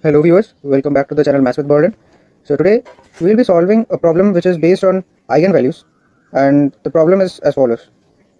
Hello viewers, welcome back to the channel Maths with Berlin. So today we will be solving a problem which is based on eigenvalues, and the problem is as follows.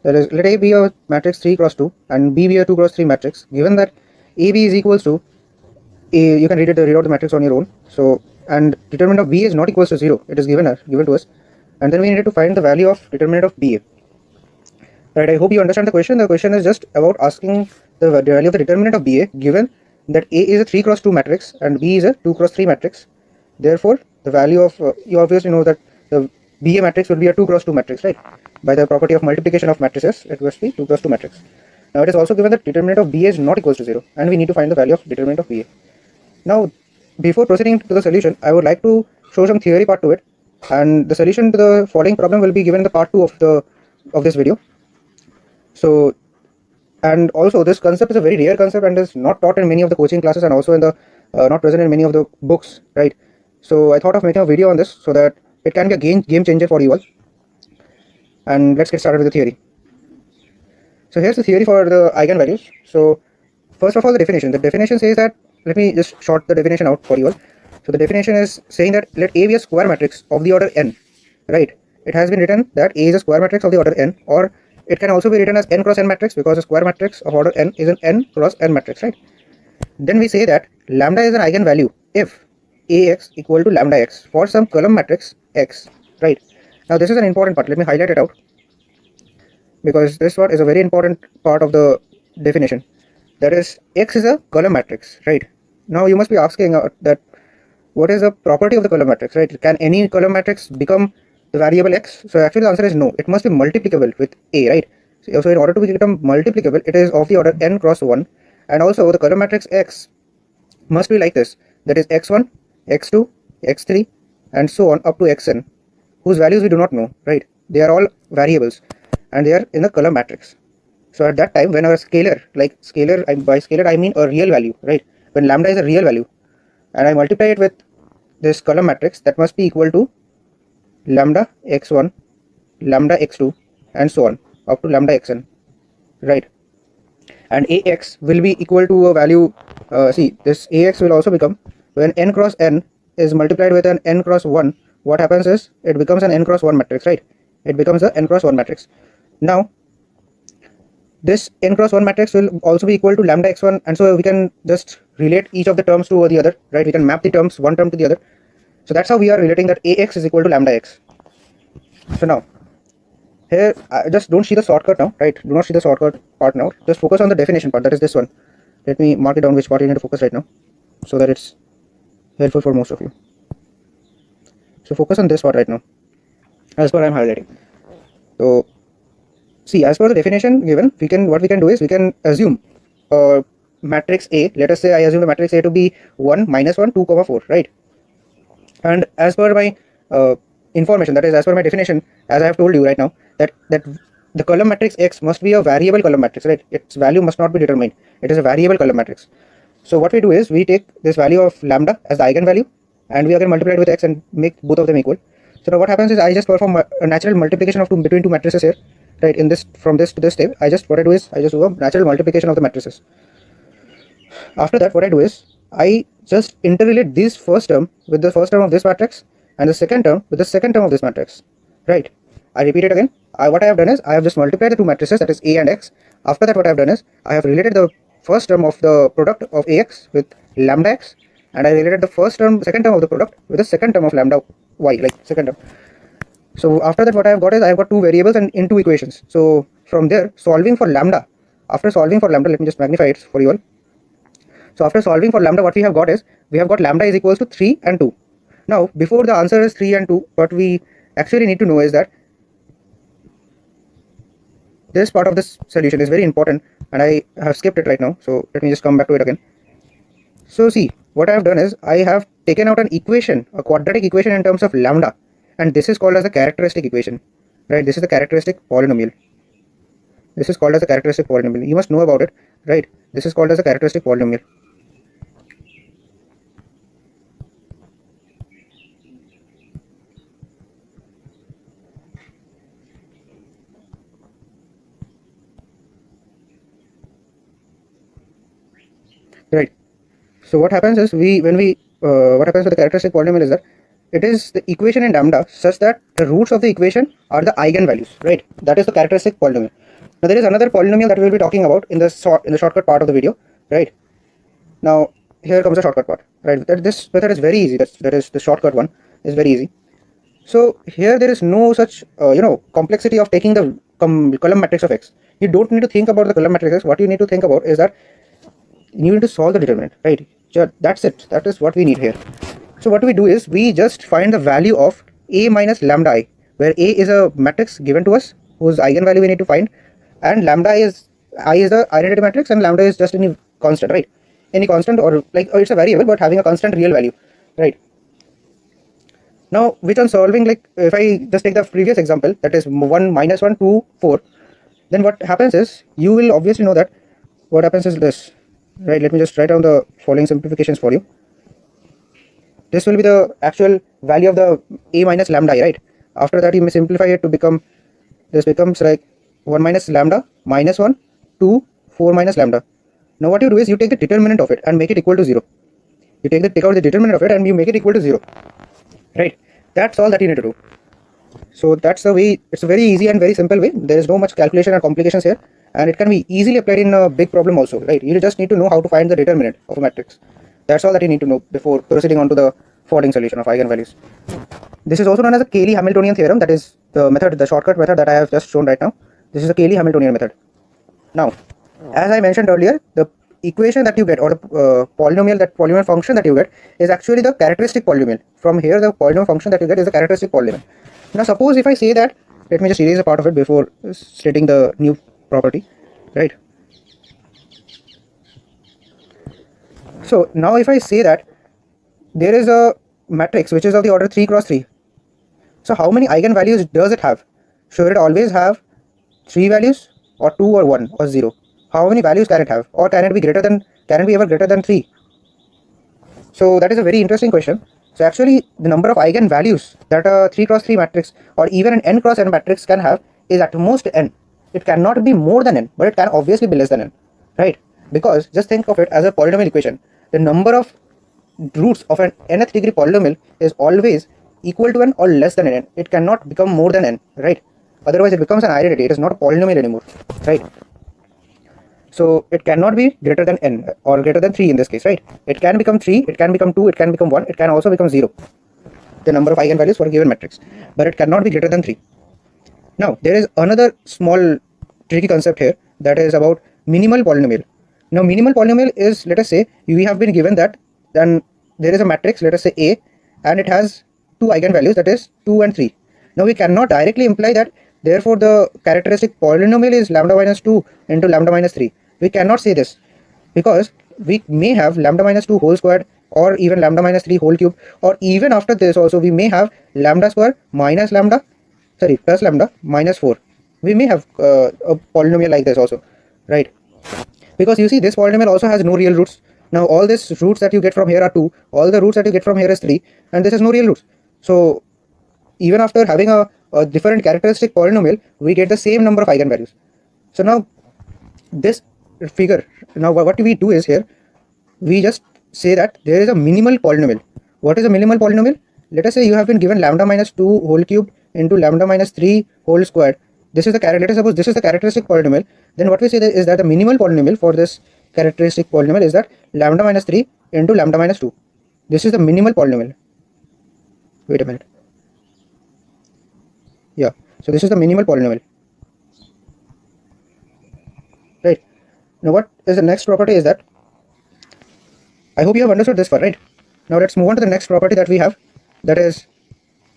That is, let A be a matrix 3 cross 2 and B be a 2 cross 3 matrix. Given that AB is equals to A, you can read out the matrix on your own. So, and determinant of B is not equals to 0. It is given to us, and then we needed to find the value of determinant of BA. Right, I hope you understand the question. The question is just about asking the value of the determinant of BA given that A is a 3 cross 2 matrix and B is a 2 cross 3 matrix. Therefore, the value of, you obviously know that the BA matrix will be a 2 cross 2 matrix, right? By the property of multiplication of matrices, it must be 2 cross 2 matrix. Now, it is also given that determinant of BA is not equals to 0, and we need to find the value of determinant of BA. Now, before proceeding to the solution, I would like to show some theory part to it, and the solution to the following problem will be given in the part 2 of this video. So, and also this concept is a very rare concept and is not taught in many of the coaching classes, and also in the not present in many of the books, right? So I thought of making a video on this so that it can be a game changer for you all. And let's get started with the theory. So here's the theory for the eigenvalues. So first of all, the definition says that, let me just short the definition out for you all. So the definition is saying that let A be a square matrix of the order n, right? It has been written that A is a square matrix of the order n, or it can also be written as n cross n matrix, because a square matrix of order n is an n cross n matrix, right? Then we say that lambda is an eigenvalue if Ax equal to lambda x for some column matrix x, right? Now this is an important part. Let me highlight it out, because this part is a very important part of the definition. That is, x is a column matrix, right? Now you must be asking that what is the property of the column matrix, right? Can any column matrix become the variable x? So actually the answer is no. It must be multiplicable with A, right? So in order to become multiplicable, it is of the order n cross 1, and also the column matrix x must be like this. That is x1, x2, x3, and so on up to xn, whose values we do not know, right? They are all variables, and they are in the column matrix. So at that time, when a scalar, like scalar, by scalar I mean a real value, right? When lambda is a real value, and I multiply it with this column matrix, that must be equal to lambda x1, lambda x2, and so on up to lambda xn, right? And Ax will be equal to a value, see, this Ax will also become, when n cross n is multiplied with an n cross 1, what happens is it becomes an n cross 1 matrix, right? It becomes a n cross 1 matrix. Now this n cross 1 matrix will also be equal to lambda x1, and so we can just relate each of the terms to the other, right? We can map the terms, one term to the other. So that's how we are relating that Ax is equal to lambda x. So now here, just don't see the shortcut now, right? Do not see the shortcut part now. Just focus on the definition part, that is this one. Let me mark it down which part you need to focus right now, so that it's helpful for most of you. So focus on this part right now, as per I'm highlighting. So see, as per the definition given, what we can do is we can assume matrix A. Let us say I assume the matrix A to be 1, minus 1, 2, 4, right? And as per my information, that is as per my definition, as I have told you right now, that the column matrix X must be a variable column matrix, right? Its value must not be determined. It is a variable column matrix. So what we do is we take this value of lambda as the eigenvalue, and we again multiply it with x and make both of them equal. So now what happens is I just perform a natural multiplication of between two matrices here, right? In this, from this to this step, what I do is I just do a natural multiplication of the matrices. After that, what I do is I just interrelate this first term with the first term of this matrix, and the second term with the second term of this matrix, right? I repeat it again. What I have done is I have just multiplied the two matrices, that is A and X. After that, what I have done is I have related the first term of the product of Ax with lambda x, and I related the second term of the product with the second term of lambda y, like second term. So after that, what I have got is I have got two variables and in two equations. So from there, solving for lambda, after solving for lambda, let me just magnify it for you all. So after solving for lambda, what we have got is we have got lambda is equals to 3 and 2. Now before the answer is 3 and 2, what we actually need to know is that this part of this solution is very important, and I have skipped it right now. So let me just come back to it again. So see, what I have done is I have taken out an equation, a quadratic equation in terms of lambda, and this is called as the characteristic equation, right? This is the characteristic polynomial. This is called as the characteristic polynomial. You must know about it, right? This is called as the characteristic polynomial. Right. So what happens is what happens with the characteristic polynomial is that it is the equation in lambda such that the roots of the equation are the eigenvalues, right? That is the characteristic polynomial. Now there is another polynomial that we will be talking about in the shortcut part of the video, right? Now here comes the shortcut part, right? This method is very easy. That is the shortcut one is very easy. So here there is no such complexity of taking the column matrix of x. You don't need to think about the column matrix x. What you need to think about is that you need to solve the determinant, right? That's it. That is what we need here. So what we do is we just find the value of a minus lambda I, where a is a matrix given to us whose eigenvalue we need to find, and lambda is I is the identity matrix, and lambda is just any constant, right? Any constant, or it's a variable but having a constant real value, right? Now which on solving, like if I just take the previous example, that is 1 minus 1 2 4, then what happens is you will obviously know that what happens is this, right? Let me just write down the following simplifications for you. This will be the actual value of the a minus lambda I, right? After that you may simplify it to become, this becomes like 1 minus lambda minus 1 2 4 minus lambda. Now what you do is you take the determinant of it and make it equal to 0. You take out the determinant of it and you make it equal to 0, right? That's all that you need to do. So that's the way. It's a very easy and very simple way. There is no much calculation or complications here, and it can be easily applied in a big problem also, right? You just need to know how to find the determinant of a matrix. That's all that you need to know before proceeding on to the following solution of eigenvalues. This is also known as the Cayley-Hamiltonian theorem. That is the method, the shortcut method that I have just shown right now. This is the Cayley-Hamiltonian method. Now, as I mentioned earlier, the equation that you get, or the polynomial function that you get, is actually the characteristic polynomial. From here, the polynomial function that you get is the characteristic polynomial. Now suppose if I say that, let me just erase a part of it before stating the new property, right? So now if I say that there is a matrix which is of the order 3 cross 3, so how many eigenvalues does it have? Should it always have 3 values, or 2, or 1, or 0? How many values can it have, or can it be ever greater than 3? So that is a very interesting question. So actually the number of eigenvalues that a 3 cross 3 matrix or even an n cross n matrix can have is at most n. It cannot be more than n, but it can obviously be less than n, right? Because just think of it as a polynomial equation. The number of roots of an nth degree polynomial is always equal to n or less than n. It cannot become more than n, right? Otherwise it becomes an identity. It is not a polynomial anymore, right? So it cannot be greater than n, or greater than 3 in this case, right? It can become 3, it can become 2, it can become 1, it can also become 0, the number of eigenvalues for a given matrix, but it cannot be greater than 3. Now there is another small tricky concept here, that is about minimal polynomial. Now minimal polynomial is, let us say we have been given that then there is a matrix, let us say A, and it has 2 eigenvalues, that is 2 and 3. Now we cannot directly imply that therefore the characteristic polynomial is lambda minus 2 into lambda minus 3. We cannot say this, because we may have lambda minus 2 whole squared, or even lambda minus 3 whole cube, or even after this also we may have lambda square minus lambda, plus lambda minus 4. We may have a polynomial like this also, right? Because you see this polynomial also has no real roots. Now all these roots that you get from here are 2, all the roots that you get from here is 3, and this has no real roots. So even after having a different characteristic polynomial, we get the same number of eigenvalues. So now this figure, now what we do is here we just say that there is a minimal polynomial. What is a minimal polynomial? Let us say you have been given lambda minus 2 whole cube into lambda minus 3 whole squared. This is the let us suppose this is the characteristic polynomial. Then what we say is that the minimal polynomial for this characteristic polynomial is that lambda minus 3 into lambda minus 2. This is the minimal polynomial. Wait a minute. Yeah, so this is the minimal polynomial, right? Now what is the next property is that, I hope you have understood this far, right? Now let's move on to the next property that we have, that is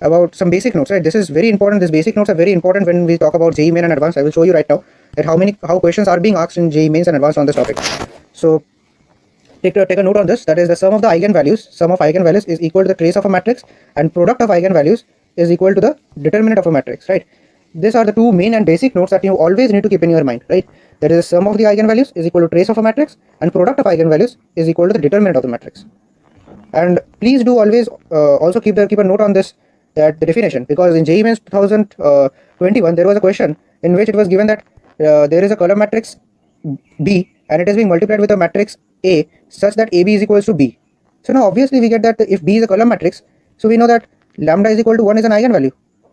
about some basic notes, right? This is very important. These basic notes are very important when we talk about JEE Main and Advanced. I will show you right now that how questions are being asked in JEE Mains and Advanced on this topic. So take a note on this, that is the sum of the eigenvalues is equal to the trace of a matrix, and product of eigenvalues is equal to the determinant of a matrix, right? These are the two main and basic notes that you always need to keep in your mind, right? That is the sum of the eigenvalues is equal to trace of a matrix, and product of eigenvalues is equal to the determinant of the matrix. And please do always also keep a note on this, that the definition, because in JEE Mains 2021 there was a question in which it was given that there is a column matrix B and it is being multiplied with a matrix A such that AB is equals to B. So now obviously we get that if B is a column matrix, so we know that lambda is equal to 1 is an eigenvalue,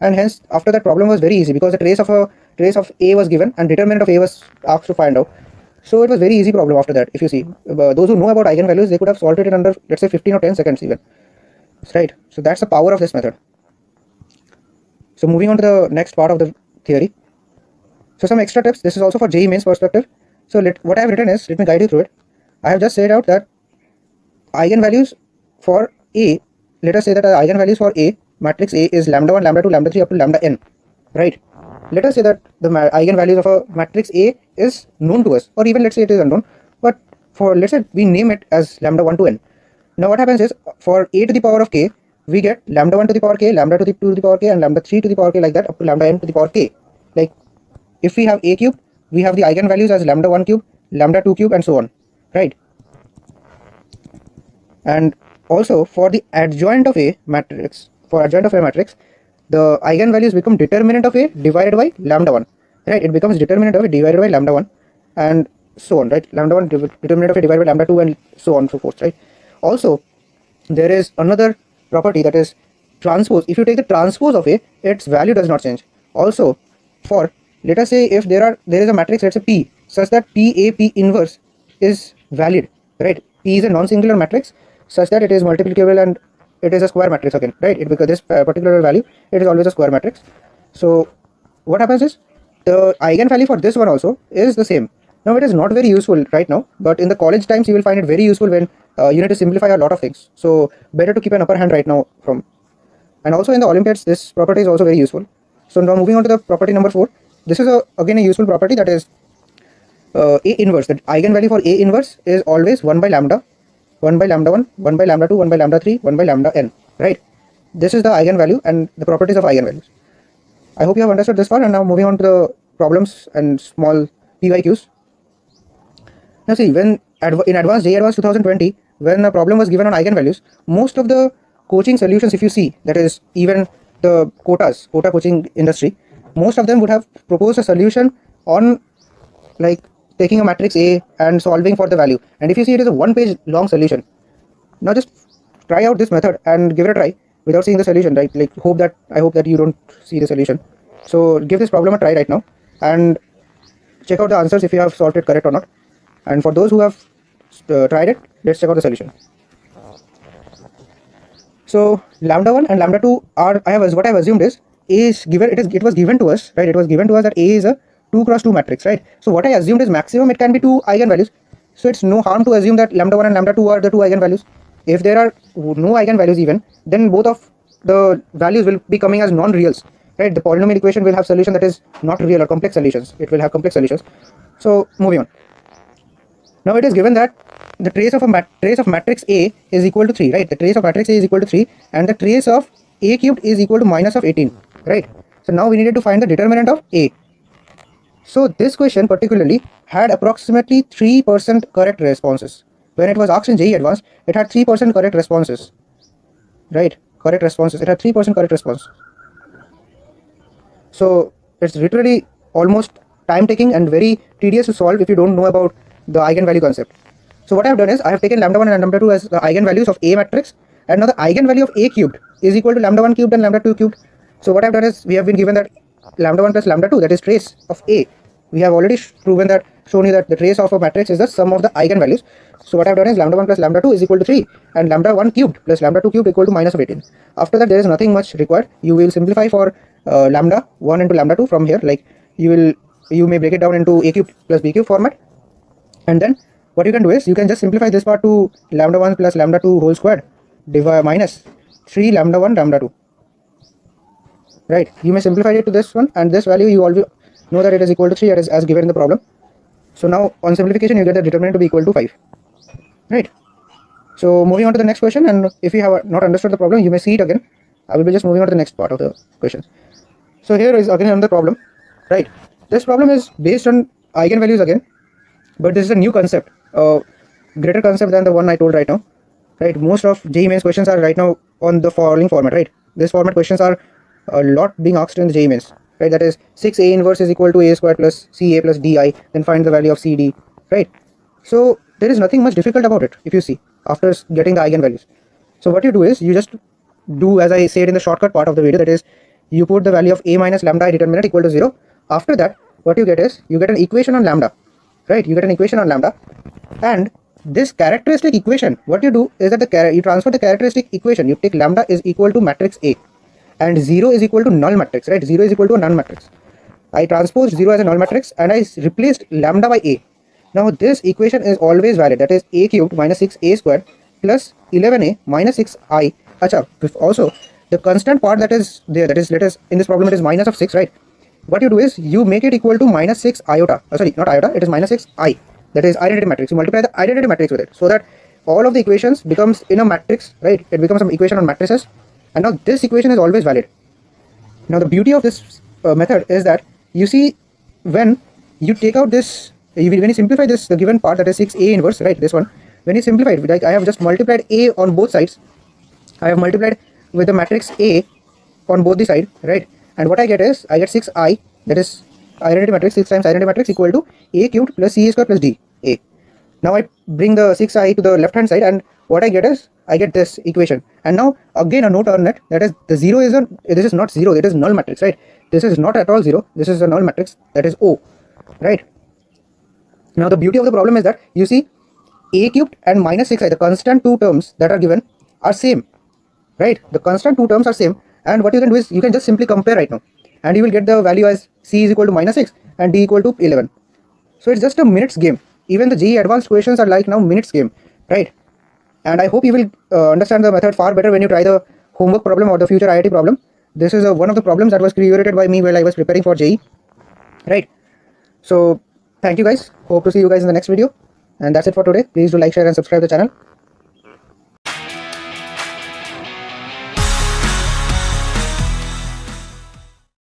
and hence after that problem was very easy because the trace of A was given and determinant of A was asked to find out. So it was very easy problem after that. If you see, those who know about eigenvalues, they could have solved it in under, let's say, 15 or 10 seconds even. Right? So that's the power of this method. So moving on to the next part of the theory. So some extra tips. This is also for JEE Mains perspective. So what I have written is, let me guide you through it. I have just said out that eigenvalues for A, let us say that the eigenvalues for A, matrix A is lambda 1, lambda 2, lambda 3 up to lambda n. Right? Let us say that the eigenvalues of a matrix A is known to us, or even let's say it is unknown, but for, let's say we name it as lambda 1 to n. Now what happens is, for A to the power of k, we get lambda 1 to the power k, lambda 2 to the power k, and lambda 3 to the power k, like that up to lambda n to the power k. Like if we have A cube, we have the eigenvalues as lambda 1 cube, lambda 2 cube, and so on. Right? And also for the adjoint of A matrix, the eigenvalues become determinant of A divided by lambda 1. Right? It becomes determinant of A divided by lambda 1 and so on. Right? Lambda 1 determinant of A divided by lambda 2 and so on and so forth. Right? Also, there is another property, that is transpose. If you take the transpose of A, its value does not change. Also, for, let us say, if there is a matrix, let's say P, such that P inverse is valid, right? P is a non-singular matrix such that it is multiplicable and it is a square matrix again, right? Because this particular value, it is always a square matrix. So what happens is, the eigenvalue for this one also is the same. Now it is not very useful right now, but in the college times you will find it very useful when you need to simplify a lot of things. So better to keep an upper hand right now from. And also in the Olympiads, this property is also very useful. So now moving on to the property number 4. This is again a useful property, that is A inverse. The eigenvalue for A inverse is always 1 by lambda, 1 by lambda 1, 1 by lambda 2, 1 by lambda 3, 1 by lambda n. Right? This is the eigenvalue and the properties of eigenvalues. I hope you have understood this far, and now moving on to the problems and small PYQs. Now see, when in advanced JEE Advanced 2020, when a problem was given on eigenvalues, most of the coaching solutions, if you see, that is even the quota coaching industry, most of them would have proposed a solution on like taking a matrix A and solving for the value. And if you see, it is a 1-page long solution. Now just try out this method and give it a try without seeing the solution, right? Like I hope that you don't see the solution. So give this problem a try right now and check out the answers if you have solved it correct or not. And for those who have tried it, let's check out the solution. So lambda 1 and lambda 2 are, what I have assumed is, A is given, it was given to us, right? It was given to us that A is a 2 cross 2 matrix, right? So what I assumed is maximum it can be 2 eigenvalues. So it's no harm to assume that lambda 1 and lambda 2 are the 2 eigenvalues. If there are no eigenvalues even, then both of the values will be coming as non-reals, right? The polynomial equation will have solution that is not real or complex solutions. It will have complex solutions. So moving on. Now it is given that the trace of matrix A is equal to 3, right? The trace of matrix A is equal to 3 and the trace of A cubed is equal to minus of 18, right? So now we needed to find the determinant of A. So this question particularly had approximately 3% correct responses. When it was asked in JEE Advanced, it had 3% correct responses, right? Correct responses. It had 3% correct response. So it's literally almost time taking and very tedious to solve if you don't know about the eigenvalue concept. So what I have done is, I have taken lambda 1 and lambda 2 as the eigenvalues of A matrix, and now the eigenvalue of A cubed is equal to lambda 1 cubed and lambda 2 cubed. So what I have done is, we have been given that lambda 1 plus lambda 2, that is trace of A. We have already shown you that the trace of a matrix is the sum of the eigenvalues. So what I have done is, lambda 1 plus lambda 2 is equal to 3 and lambda 1 cubed plus lambda 2 cubed equal to minus of 18. After that, there is nothing much required. You will simplify for lambda 1 into lambda 2 from here, like you may break it down into A cubed plus B cubed format, and then what you can do is, you can just simplify this part to lambda 1 plus lambda 2 whole squared minus 3 lambda 1 lambda 2, right? You may simplify it to this one, and this value you already know that it is equal to 3 as given in the problem. So now on simplification, you get the determinant to be equal to 5, right? So moving on to the next question, and if you have not understood the problem, you may see it again. I will be just moving on to the next part of the question. So here is again another problem, right? This problem is based on eigenvalues again, but this is a new concept, a greater concept than the one I told right now, right? Most of JEE Mains questions are right now on the following format, right? This format questions are a lot being asked in the JEE Mains, right? That is 6A inverse is equal to A squared plus CA plus DI, then find the value of CD, right? So there is nothing much difficult about it if you see after getting the eigenvalues. So what you do is you just do as I said in the shortcut part of the video, that is you put the value of a minus lambda I determinant equal to 0. After that what you get is you get an equation on lambda, right? You get an equation on lambda, and this characteristic equation, what you do is that you transfer the characteristic equation. You take lambda is equal to matrix A and 0 is equal to null matrix, right? 0 is equal to a null matrix. I transposed 0 as a null matrix and I replaced lambda by A. Now this equation is always valid, that is a cubed minus 6a squared plus 11a minus 6i. Acha, also the constant part that is there, that is, let us, in this problem it is minus of 6, right? What you do is you make it equal to minus 6 iota, sorry, not iota, it is minus 6i, that is identity matrix. You multiply the identity matrix with it so that all of the equations becomes in a matrix, right? It becomes some equation on matrices, and now this equation is always valid. Now the beauty of this method is that you see when you take out this, when you simplify this, the given part that is 6a inverse, right, this one, when you simplify it, like I have just multiplied a on both sides, I have multiplied with the matrix A on both the side, right? And what I get is I get 6i, that is identity matrix, 6 times identity matrix equal to a cubed plus c square plus d a. Now I bring the 6i to the left hand side, and what I get is I get this equation. And now again a note on it, that is the 0 is this is not 0, it is null matrix, right? This is not at all 0, this is a null matrix, that is O, right? Now the beauty of the problem is that you see a cubed and minus 6i, the constant two terms that are given are same, right? The constant two terms are same, and what you can do is you can just simply compare right now, and you will get the value as c is equal to minus 6 and d equal to 11. So it's just a minutes game. Even the JEE advanced questions are like now minutes game, right? And I hope you will understand the method far better when you try the homework problem or the future IIT problem. This is one of the problems that was created by me while I was preparing for JEE, right? So thank you guys, hope to see you guys in the next video, and that's it for today. Please do like, share and subscribe the channel.